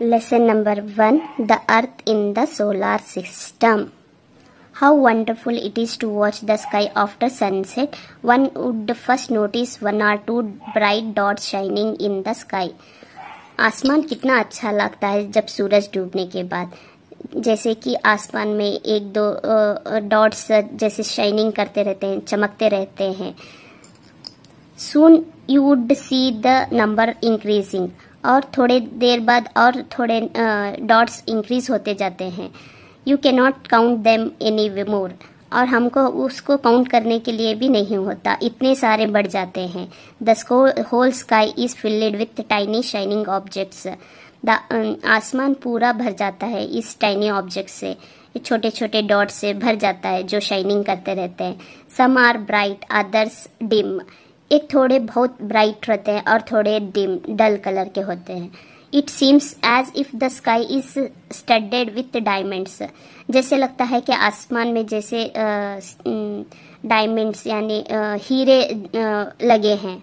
Lesson number 1, the Earth in the Solar System. How wonderful it is to watch the sky after sunset. One would first notice one or two bright dots shining in the sky. आसमान कितना अच्छा लगता है जब सूरज डूबने के बाद, जैसे कि आसमान में एक दो डॉट्स जैसे शाइनिंग करते रहते हैं, चमकते रहते हैं. Soon you would see the number increasing. और थोड़े देर बाद और थोड़े डॉट्स इंक्रीज होते जाते हैं. You can not count them any more. और हमको उसको काउंट करने के लिए भी नहीं होता, इतने सारे बढ़ जाते हैं. The whole sky is filled with tiny shining objects. आसमान पूरा भर जाता है इस टाइनी ऑब्जेक्ट से, छोटे छोटे डॉट से भर जाता है जो शाइनिंग करते रहते हैं. Some are bright, others dim. एक थोड़े बहुत ब्राइट रहते हैं और थोड़े डिम डल कलर के होते हैं. It seems as if the sky is studded with diamonds. जैसे लगता है कि आसमान में जैसे डायमंड्स यानी हीरे लगे हैं.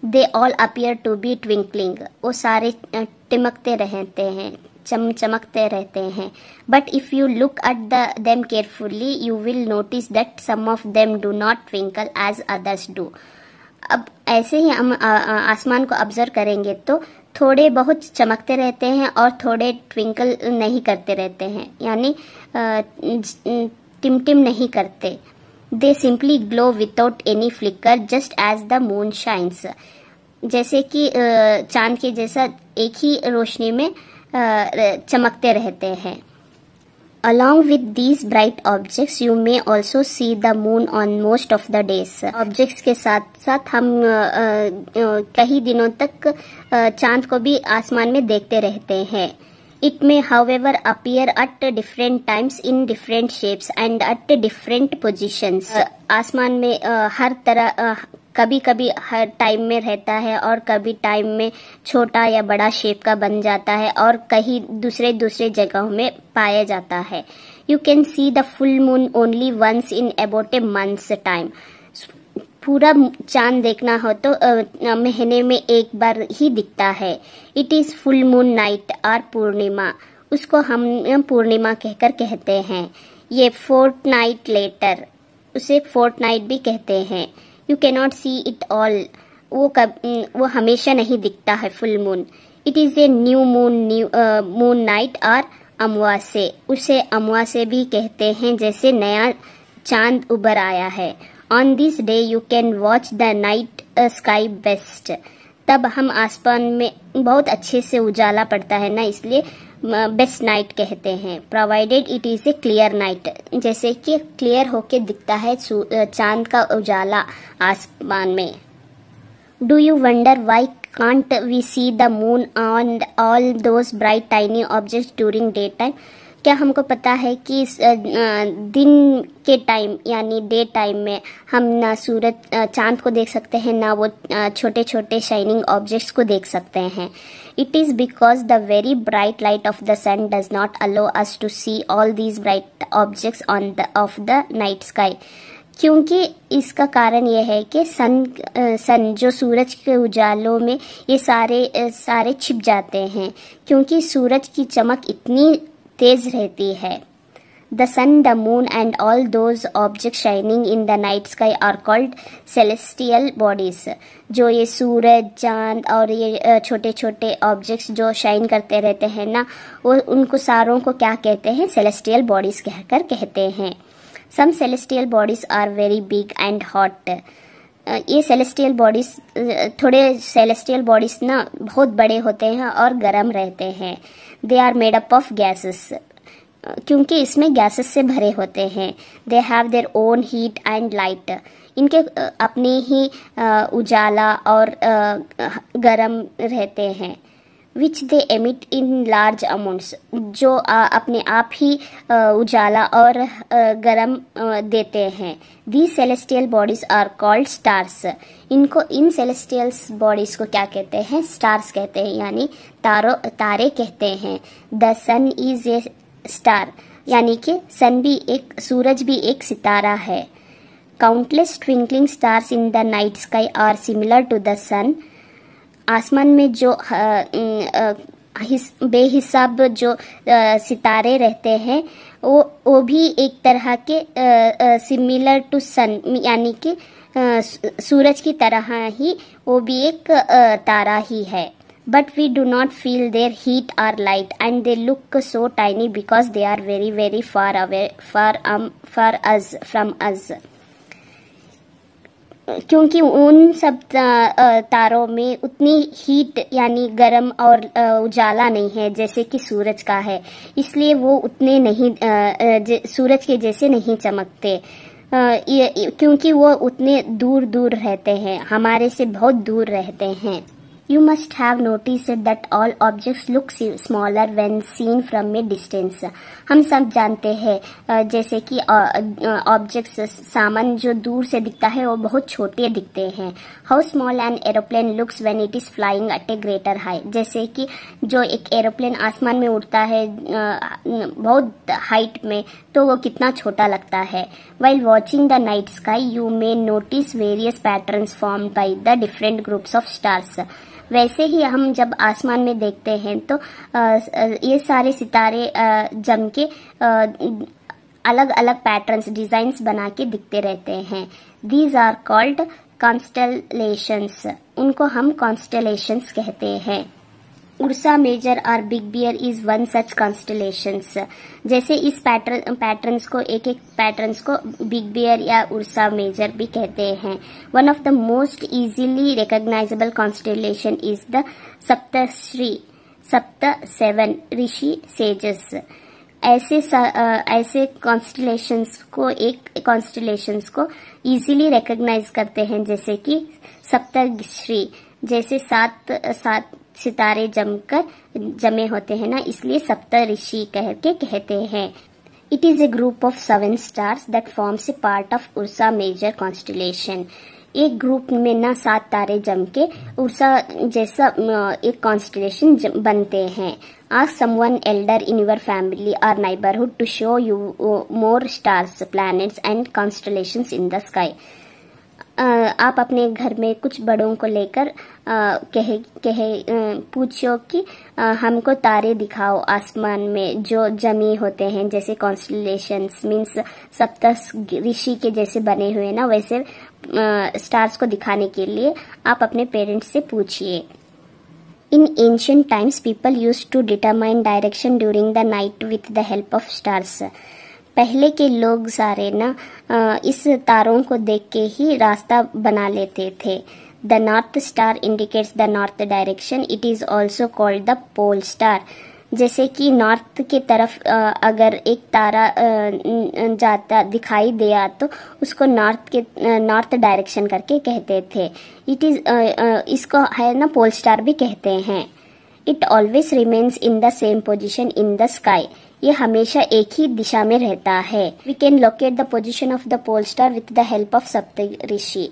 They all appear to be twinkling. वो सारे टिमकते रहते हैं, चमकते रहते हैं. But if you look at them carefully you will notice that some of them do not twinkle as others do. अब ऐसे ही हम आसमान को ऑब्जर्व करेंगे तो थोड़े बहुत चमकते रहते हैं और थोड़े ट्विंकल नहीं करते रहते हैं, यानी टिमटिम नहीं करते. They simply glow without any flicker just as the moon shines. जैसे कि चांद के जैसा एक ही रोशनी में चमकते रहते हैं. Along with these bright objects, you may also see the moon on most of the days. Objects के साथ साथ हम कई दिनों तक चांद को भी आसमान में देखते रहते हैं. It may, however, appear at different times in different shapes and at different positions. आसमान में हर तरह कभी कभी हर टाइम में रहता है और कभी टाइम में छोटा या बड़ा शेप का बन जाता है और कहीं दूसरे जगहों में पाया जाता है. You can see the full moon only once in about a month's time. पूरा चांद देखना हो तो महीने में एक बार ही दिखता है. It is full moon night और पूर्णिमा. उसको हम पूर्णिमा कहकर कहते हैं. ये फोर्टनाइट लेटर, उसे फोर्टनाइट भी कहते हैं. You cannot see it all. वो हमेशा नहीं दिखता है full moon. It is a new moon night और अमावस्या. उसे अमावस्या भी कहते हैं, जैसे नया चांद उभर आया है. On this day you can watch the night sky best. तब हम आसमान में बहुत अच्छे से उजाला पड़ता है ना, इसलिए बेस्ट नाइट कहते हैं. Provided it is A clear night. जैसे कि क्लियर होके दिखता है चांद का उजाला आसमान में. Do you wonder why can't we see the moon on all those bright tiny objects during day time. क्या हमको पता है कि दिन के टाइम यानी डे टाइम में हम ना सूरज चांद को देख सकते हैं, ना वो छोटे छोटे शाइनिंग ऑब्जेक्ट्स को देख सकते हैं. It is because the very bright light of the sun does not allow us to see all these bright objects of the night sky. क्योंकि इसका कारण यह है कि सन जो सूरज के उजालों में ये सारे छिप जाते हैं, क्योंकि सूरज की चमक इतनी तेज रहती है. The sun, the moon and all those objects shining in the night sky are called celestial bodies. जो ये सूरज, चांद और ये छोटे छोटे ऑब्जेक्ट्स जो शाइन करते रहते हैं ना, वो उनको सारों को क्या कहते हैं? celestial bodies कहकर कहते हैं. Some celestial bodies are very big and hot. ये celestial bodies थोड़े celestial bodies ना बहुत बड़े होते हैं और गर्म रहते हैं. They are made up of gases. क्योंकि इसमें गैसेस से भरे होते हैं. They have their own heat and light. इनके अपने ही उजाला और गरम रहते हैं. Which they emit in large amounts. जो अपने आप ही उजाला और गरम देते हैं. These celestial bodies are called stars. इन सेलेस्टियल बॉडीज को क्या कहते हैं? स्टार्स कहते हैं, यानी तारे कहते हैं. The sun is a star. यानी कि सूरज भी एक सितारा है. Countless twinkling stars in the night sky are similar to the sun. आसमान में जो बेहिसाब जो सितारे रहते हैं वो भी एक तरह के सिमिलर टू सन, यानी कि सूरज की तरह ही वो भी एक तारा ही है. But we do not feel their heat or light, and they look so tiny because they are very very far away, far us from us. क्योंकि उन सब तारों में उतनी हीट यानी गर्म और उजाला नहीं है जैसे कि सूरज का है, इसलिए वो उतने नहीं सूरज के जैसे नहीं चमकते, क्योंकि वो उतने दूर दूर रहते हैं, हमारे से बहुत दूर रहते हैं. You must have noticed that all objects look smaller when seen from a distance. हम सब जानते हैं जैसे कि ऑब्जेक्ट्स सामान जो दूर से दिखता है वो बहुत छोटे दिखते हैं. How small an aeroplane looks when it is flying at a greater height. जैसे कि जो एक एरोप्लेन आसमान में उड़ता है बहुत हाइट में, तो वो कितना छोटा लगता है. While watching the night sky, you may notice various patterns formed by the different groups of stars. वैसे ही हम जब आसमान में देखते हैं तो ये सारे सितारे जम के अलग अलग पैटर्न्स, डिजाइन्स बना के दिखते रहते हैं. These are called constellations. उनको हम कॉन्स्टेलेशंस कहते हैं. उर्सा मेजर और big bear is one such constellations. जैसे इस पैटर्न्स को एक पैटर्न्स को बिग बियर या उर्सा मेजर भी कहते हैं. One of the most easily recognisable constellation is the सप्त 7 ऋषि सेजस. ऐसे कॉन्स्टेलेशंस को इजीली रिकॉग्नाइज करते हैं जैसे कि सप्तऋषि, जैसे सात सितारे जमे होते हैं ना, इसलिए सप्तऋषि करके कहते हैं. It is a group of 7 stars that forms a part of Ursa Major constellation. एक ग्रुप में ना 7 तारे जम के उर्सा जैसा एक कॉन्स्टेलेशन बनते हैं. Ask someone elder in your family और neighbourhood to show you more stars, planets and constellations in the sky. आप अपने घर में कुछ बड़ों को लेकर पूछो कि हमको तारे दिखाओ आसमान में जो जमी होते हैं, जैसे कॉन्स्टेलेशंस मीन्स सप्त ऋषि के जैसे बने हुए ना, वैसे स्टार्स को दिखाने के लिए आप अपने पेरेंट्स से पूछिए. In ancient times, people used to determine direction during the night with the help of stars. पहले के लोग सारे ना इस तारों को देख के ही रास्ता बना लेते थे. The north star indicates the north direction. It is also called the pole star. जैसे कि नॉर्थ की तरफ अगर एक तारा जाता दिखाई दिया तो उसको नॉर्थ डायरेक्शन करके कहते थे. इट इज इसको है ना पोल स्टार भी कहते हैं. It always remains in the same position in the sky. ये हमेशा एक ही दिशा में रहता है. We can locate the position of the pole star with the help of Saptarishi.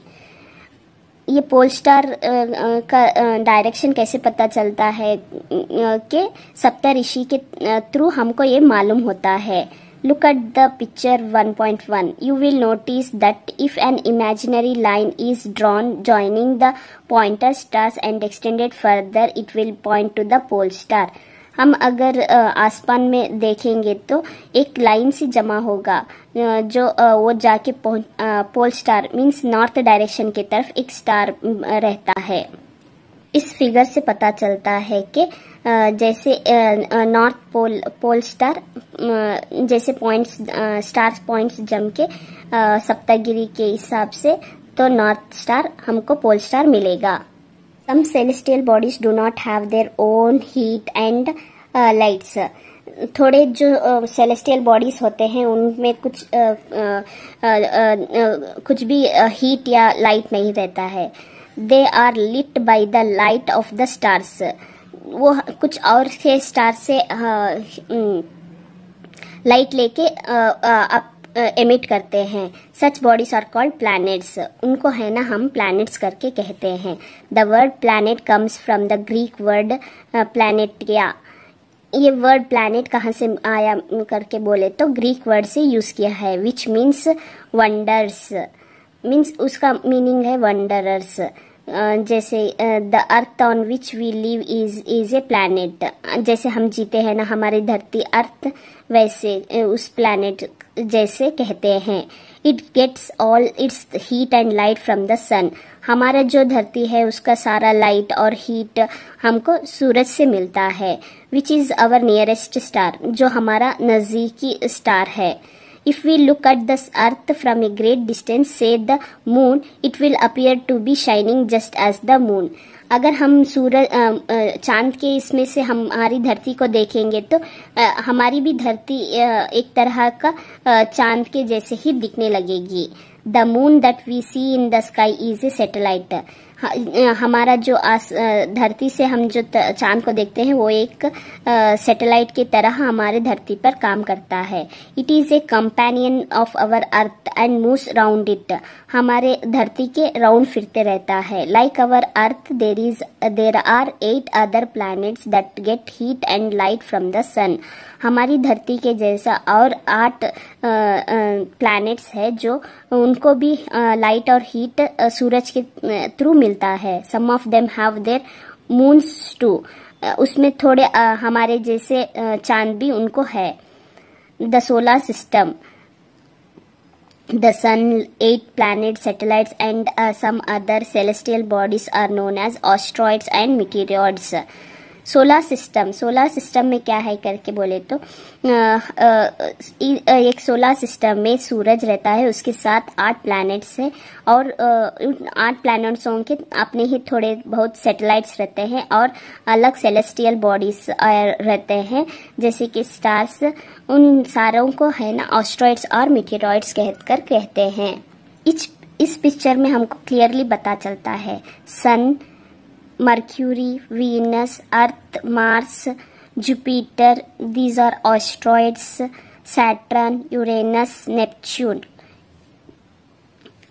ये पोल स्टार का डायरेक्शन कैसे पता चलता है कि सप्तऋषि के थ्रू हमको ये मालूम होता है. Look at the picture 1.1. You will notice that if an imaginary line is drawn joining the pointer stars and extended further, it will point to the pole star. हम अगर आसमान में देखेंगे तो एक लाइन से जमा होगा जो वो जाके pole star means north direction की तरफ एक स्टार रहता है. इस फिगर से पता चलता है कि जैसे नॉर्थ पोल स्टार जैसे पॉइंट्स स्टार पॉइंट्स जम के सप्तगिरी के हिसाब से तो नॉर्थ स्टार हमको पोल स्टार मिलेगा. Some celestial bodies do not have their own heat and lights. थोड़े जो celestial bodies होते हैं उनमें कुछ भी हीट या लाइट नहीं रहता है. They are lit by the light of the stars. वो कुछ और के स्टार से लाइट लेके एमिट करते हैं. Such bodies are called planets. उनको है ना हम प्लैनेट्स करके कहते हैं. The word planet comes from the Greek word planetai. ये वर्ड प्लैनेट कहाँ से आया करके बोले तो ग्रीक वर्ड से यूज किया है, विच मीन्स वंडर्स. मीन्स उसका मीनिंग है वंडरर्स. जैसे the earth on which we live is a planet, जैसे हम जीते हैं ना हमारी धरती अर्थ, वैसे उस प्लैनेट जैसे कहते हैं। It gets all its heat and light from the sun, हमारा जो धरती है उसका सारा लाइट और हीट हमको सूरज से मिलता है। Which is our nearest star, जो हमारा नजदीकी स्टार है। If we look at the earth from a great distance, say the moon, it will appear to be shining just as the moon. अगर हम सूरज चांद के इसमें से हमारी धरती को देखेंगे तो हमारी भी धरती एक तरह का चांद के जैसे ही दिखने लगेगी। The moon that we see in the sky is a satellite. हमारा जो धरती से हम जो चांद को देखते हैं वो एक सैटेलाइट की तरह हमारे धरती पर काम करता है। It is a companion of our earth and moves round it, हमारे धरती के राउंड फिरते रहता है। Like our earth there are 8 other planets that get heat and light from the sun, हमारी धरती के जैसा और 8 प्लैनेट्स है जो उनको भी लाइट और हीट सूरज के थ्रू मिलता है। Some of them have their moons too, उसमें थोड़े हमारे जैसे चांद भी उनको है। The solar system, the sun, 8 planets, satellites and some other celestial bodies are known as asteroids and meteoroids. Solar system में क्या है करके बोले तो एक सोलर सिस्टम में सूरज रहता है, उसके साथ 8 प्लैनेट्स हैं और 8 प्लैनेट्सों के अपने ही थोड़े बहुत सैटेलाइट्स रहते हैं और अलग सेलेस्टियल बॉडीज रहते हैं जैसे कि स्टार्स। उन सारों को है ना एस्टेरॉइड्स और मीटेरॉइड्स कहकर कहते हैं। इस पिक्चर में हमको क्लियरली पता चलता है सन, Mercury, Venus, Earth, Mars, Jupiter, these are asteroids, Saturn, Uranus, Neptune,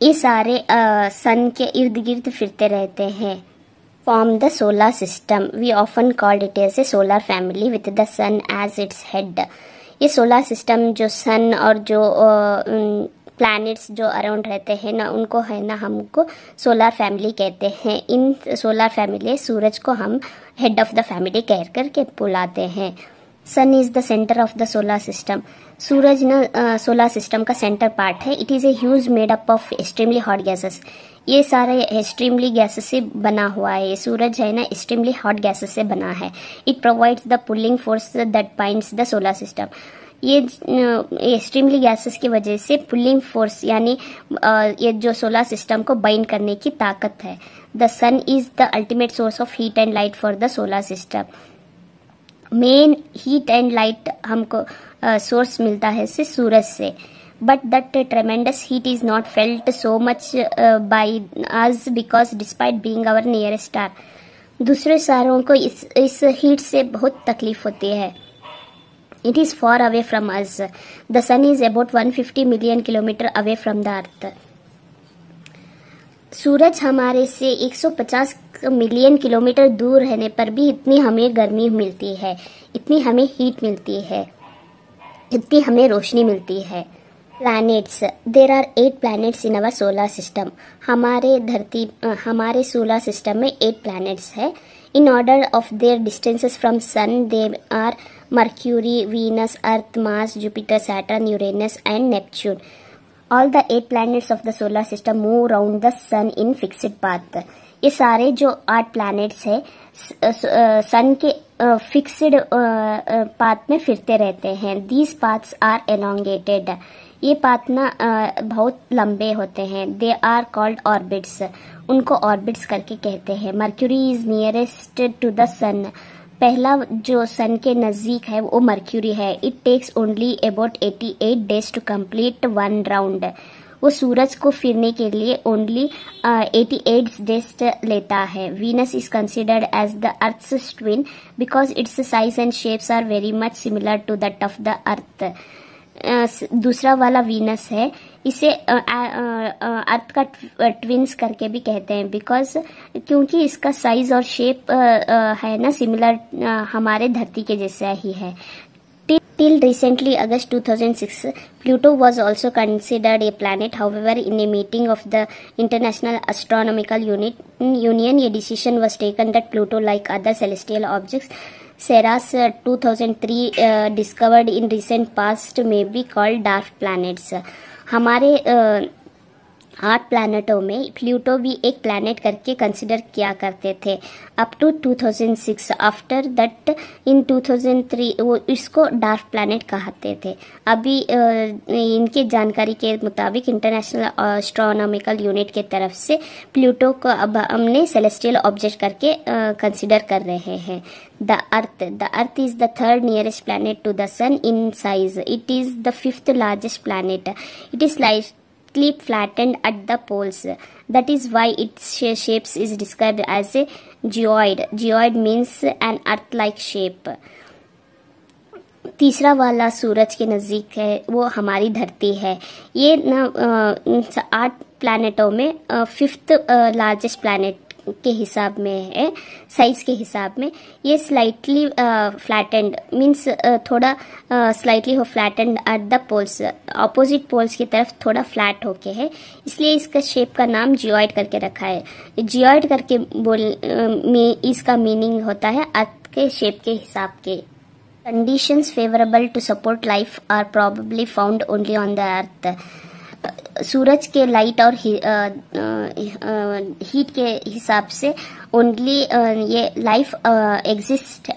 ये सारे सन के इर्द गिर्द फिरते रहते हैं। Form the solar system. We often called it as a solar family with the sun as its head. ये सोलर सिस्टम जो सन और जो प्लैनेट्स जो अराउंड रहते हैं ना उनको है ना हमको सोलर फैमिली कहते हैं। इन सोलर फैमिली सूरज को हम हेड ऑफ द फैमिली कह करके बुलाते हैं। Sun is the centre of the solar system, सूरज ना सोलर सिस्टम का सेंटर पार्ट है। It is a huge made up of extremely hot gases, ये सारे एक्सट्रीमली गैसेस से बना हुआ है। ये सूरज है ना एक्सट्रीमली हॉट गैसेस से बना है। It provides the pulling force that binds the solar system, ये एक्सट्रीमली गैसेस की वजह से पुलिंग फोर्स यानी ये जो सोलर सिस्टम को बाइंड करने की ताकत है। The sun is the ultimate source of heat and light for the solar system. Main heat and light हमको सोर्स मिलता है से सूरज से, but that tremendous heat is not felt so much by us because despite being our nearest star, दूसरे सारों को इस हीट से बहुत तकलीफ होती है। It is far away from us. The sun is about 150 million kilometer away from the earth. सूरज हमारे से 150 मिलियन किलोमीटर दूर रहने पर भी इतनी हमें गर्मी मिलती है, इतनी हमें हीट मिलती है, इतनी हमें रोशनी मिलती है। Planets, there are 8 planets in our solar system, हमारे सोलर सिस्टम में 8 प्लैनेट्स है। In order of their distances from sun, they are Mercury, Venus, Earth, Mars, Jupiter, Saturn, Uranus and Neptune. All the 8 planets of the solar system move around the sun in fixed path. ये सारे जो 8 planets है सन के fixed path में फिरते रहते हैं। These paths are elongated. ये पाथ ना बहुत लंबे होते हैं। दे आर कॉल्ड ऑर्बिट्स, उनको ऑर्बिट्स करके कहते हैं। Mercury is nearest to the sun, पहला जो सन के नजदीक है वो मर्क्यूरी है। It takes only about 88 days to complete 1 round, वो सूरज को फिरने के लिए ओनली 88 डेज लेता है। Venus is considered as the earth's twin because its size and shapes are very much similar to that of the earth. दूसरा वाला वीनस है, इसे अर्थ का ट्विंस करके भी कहते हैं बिकॉज क्योंकि इसका साइज और शेप है ना सिमिलर हमारे धरती के जैसा ही है। Till recently, August 2006, Pluto was also considered a planet. However, in a meeting of the International Astronomical Union, a decision was taken that Pluto, like other celestial objects, Ceres 2003 discovered in recent past, may be called dwarf planets. हमारे 8 प्लैनेटों में Pluto भी एक planet करके consider किया करते थे up to 2006. After that in 2003 वो इसको डार्क प्लैनेट कहते थे. अभी इनके जानकारी के मुताबिक इंटरनेशनल एस्ट्रोनॉमिकल यूनिट के तरफ से प्लूटो को अब हमने सेलेस्टियल ऑब्जेक्ट करके कंसिडर कर रहे हैं. The Earth is the third nearest planet to the Sun in size. It is the 5th largest planet. It is slightly flattened at the poles. That is why its shape is described as a geoid. Geoid means an Earth-like shape. तीसरा वाला सूरज के नज़दीक है, वो हमारी धरती है. ये ना 8 प्लैनेटों में 5th लार्जेस्ट प्लैनेट के हिसाब में है, साइज के हिसाब में. ये स्लाइटली फ्लैटेंड मीन्स थोड़ा स्लाइटली हो flattened at the poles, opposite poles की तरफ थोड़ा फ्लैट होके है, इसलिए इसका शेप का नाम जियोइड करके रखा है. जियोइड करके इसका मीनिंग होता है अर्थ के शेप के हिसाब के. Conditions favourable to support life are probably found only on the earth. सूरज के लाइट और हीट के हिसाब से ओनली ये लाइफ एग्जिस्ट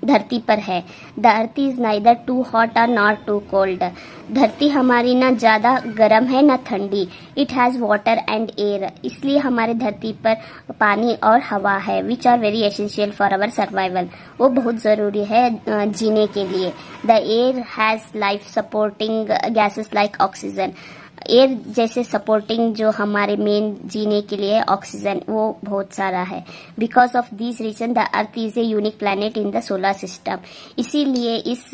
धरती पर है. The earth is neither too hot और नॉट टू कोल्ड. धरती हमारी ना ज्यादा गर्म है ना ठंडी. It has water and air. इसलिए हमारे धरती पर पानी और हवा है, which are very essential for our survival. वो बहुत जरूरी है जीने के लिए. The air has life supporting gases like oxygen. Air जैसे सपोर्टिंग जो हमारे मेन जीने के लिए ऑक्सीजन, वो बहुत सारा है. Because of this reason the earth is a unique planet in the solar system. इसीलिए इस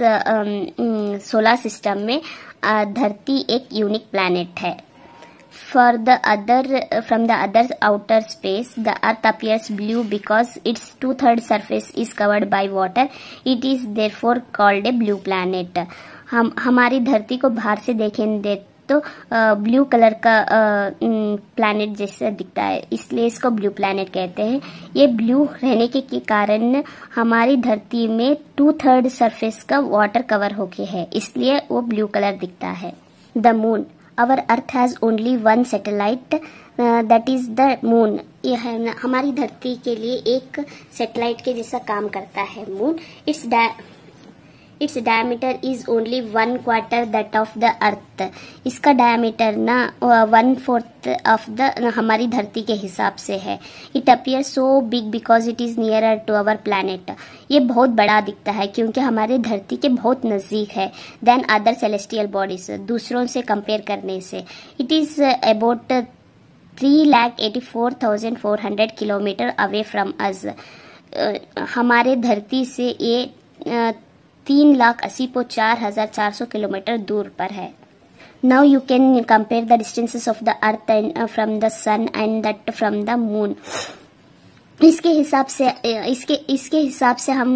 सोलर सिस्टम में धरती एक यूनिक प्लैनेट है. For the from the other outer space, the Earth appears blue because its 2/3 surface is covered by water. It is therefore called a blue planet. हमारी धरती को बाहर से देखेंगे तो ब्लू कलर का प्लैनेट जैसा दिखता है, इसलिए इसको ब्लू प्लैनेट कहते हैं. ये ब्लू रहने के कारण हमारी धरती में 2/3 सरफेस का वाटर कवर होके है, इसलिए वो ब्लू कलर दिखता है. The moon. Our Earth has only one satellite, that is the moon. यह है हमारी धरती के लिए एक सैटेलाइट के जैसा काम करता है moon. Its diameter is only 1/4 that of the Earth. इसका डायमीटर ना 1/4 of the हमारी धरती के हिसाब से है. It appears so big because it is nearer to our planet. ये बहुत बड़ा दिखता है क्योंकि हमारे धरती के बहुत नजदीक है than other celestial bodies. दूसरों से कंपेयर करने से. It is about 3,84,400 kilometre away from us. हमारे धरती से ये 3,84,400 किलोमीटर दूर पर है. Now you can compare the distances of the Earth and from the Sun and that from the Moon. इसके हिसाब से हम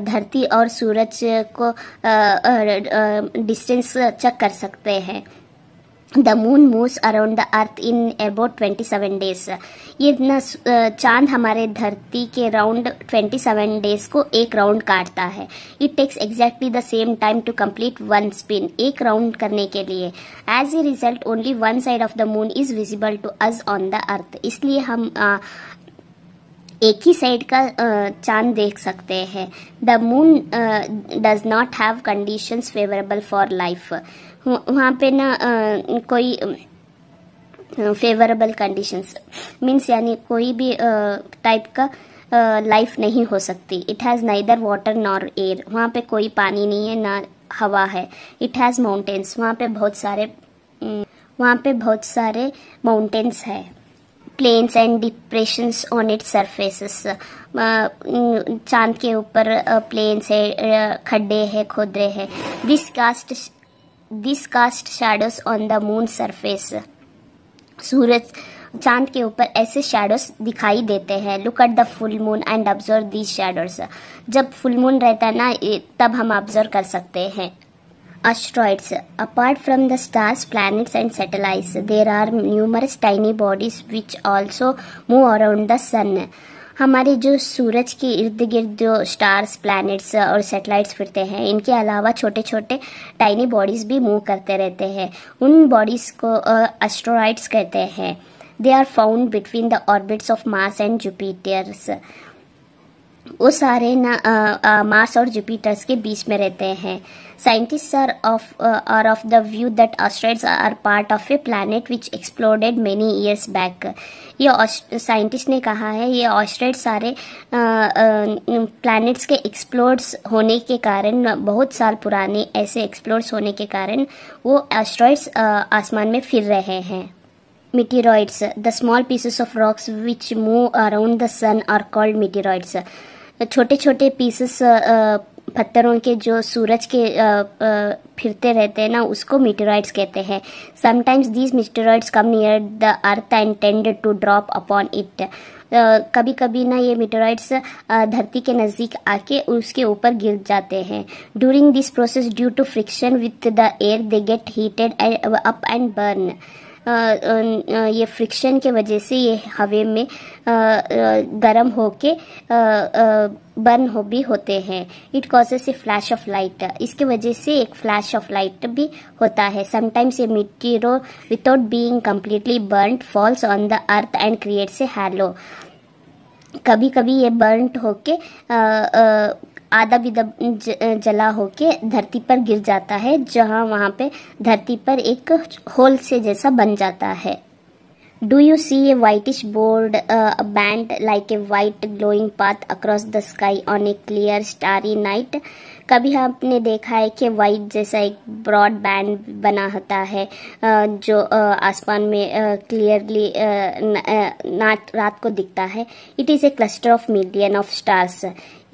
धरती और सूरज को डिस्टेंस चेक कर सकते हैं. The moon moves around the earth in about 27 days. ये ना चांद हमारे धरती के राउंड 27 डेज को एक राउंड काटता है. It takes exactly the same time to complete one spin. एक राउंड करने के लिए. As a result, only one side of the moon is visible to us on the earth. इसलिए हम एक ही साइड का चांद देख सकते हैं. The moon does not have conditions favorable for life. वहाँ पे ना कोई फेवरेबल कंडीशंस मीन्स यानी कोई भी टाइप का लाइफ नहीं हो सकती. It has neither water nor air. वहाँ पे कोई पानी नहीं है ना हवा है. It has mountains. वहाँ पे बहुत सारे माउंटेन्स है. Plains and depressions on its surfaces. चांद के ऊपर प्लेन्स है, खड्डे है, खोदरे है. This cast shadows on the moon surface. चांद के ऊपर ऐसे शैडोज दिखाई देते हैं। Look at the full moon and observe these shadows. जब फुल मून रहता है ना, तब हम ऑब्जर्व कर सकते हैं। Asteroids. Apart from the stars, planets and satellites, there are numerous tiny bodies which also move around the sun. हमारे जो सूरज के इर्द गिर्द जो स्टार्स, प्लैनेट्स और सैटेलाइट्स फिरते हैं, इनके अलावा छोटे छोटे टाइनी बॉडीज भी मूव करते रहते हैं। उन बॉडीज को एस्टेरॉइड्स कहते हैं। They are found between the orbits of Mars and Jupiters. वो सारे ना मार्स और जुपिटर्स के बीच में रहते हैं। Scientists are of the view that asteroids are part of a planet which exploded many years back. ये साइंटिस्ट ने कहा है ये एस्टेरॉइड सारे प्लैनेट्स के एक्सप्लोड्स होने के कारण, बहुत साल पुराने ऐसे एक्सप्लोड्स होने के कारण वो एस्टेरॉइड्स आसमान में फिर रहे हैं। Meteoroids. The small pieces of rocks which move around the sun are called meteoroids. छोटे छोटे पीसेस पत्थरों के जो सूरज के फिरते रहते हैं ना, उसको meteoroids कहते हैं। Sometimes these meteoroids come near the earth and tend to drop upon it. कभी कभी ना ये meteoroids धरती के नज़दीक आके उसके ऊपर गिर जाते हैं। During this process, due to friction with the air, they get heated up and burn. ये फ्रिक्शन के वजह से ये हवे में गर्म होके बर्न भी होते हैं। It causes A flash of light. इसके वजह से एक फ्लैश ऑफ लाइट भी होता है। Sometimes a meteor without being completely burned falls on the earth and creates a halo. कभी कभी ये बर्न्ड होके आधा भी जला होके धरती पर गिर जाता है, जहां वहां पे धरती पर एक होल से जैसा बन जाता है। Do you see a whitish broad band like a white glowing path across the sky on a clear starry night. कभी आपने देखा है कि वाइट जैसा एक ब्रॉड बैंड बना होता है जो आसमान में क्लियरली रात को दिखता है। It is a cluster of million of stars.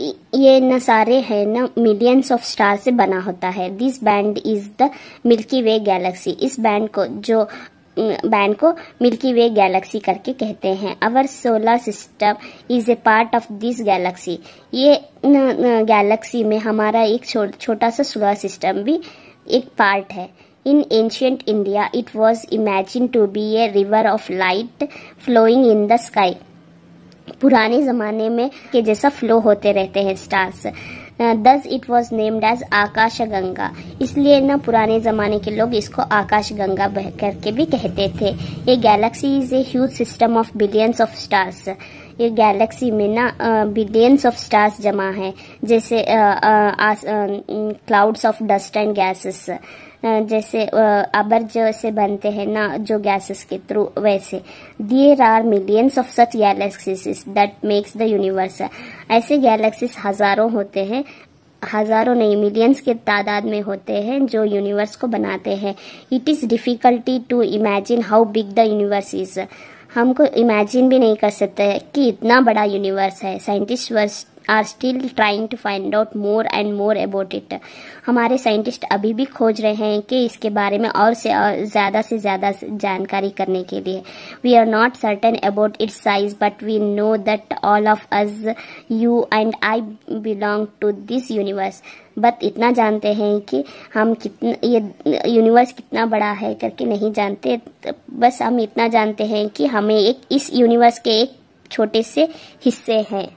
ये न सारे हैं न मिलियंस ऑफ स्टार से बना होता है। This band is the milky way Galaxy. इस बैंड को मिल्की वे गैलेक्सी करके कहते हैं। अवर solar system is a part of this Galaxy. ये गैलेक्सी में हमारा एक छोटा सा सोलर सिस्टम भी एक पार्ट है। In ancient India it was imagine to be a river of light flowing in the sky. पुराने जमाने में के जैसा फ्लो होते रहते हैं stars. Thus it was named as Akash Ganga. इसलिए ना पुराने जमाने के लोग इसको आकाश गंगा करके भी कहते थे। ये Galaxy is a huge system of billions of stars. ये गैलेक्सी में ना बिलियंस ऑफ स्टार्स जमा है, जैसे clouds of dust and gases. जैसे अबर जैसे बनते हैं ना जो गैसेस के थ्रू, वैसे there are millions of such galaxies that makes the universe. ऐसे गैलेक्सीज हजारों होते हैं, हजारों नहीं मिलियंस के तादाद में होते हैं जो यूनिवर्स को बनाते हैं। It is difficulty to imagine how big the universe is. हमको इमेजिन भी नहीं कर सकते कि इतना बड़ा यूनिवर्स है। Scientist are still trying to find out more and more about it. हमारे साइंटिस्ट अभी भी खोज रहे हैं कि इसके बारे में और से ज्यादा जानकारी करने के लिए। We are not certain about its size but we know that all of us, you and I, belong to this universe. But इतना जानते हैं कि हम कितना ये यूनिवर्स कितना बड़ा है करके नहीं जानते। बस हम इतना जानते हैं कि हमें इस यूनिवर्स के एक छोटे से हिस्से हैं।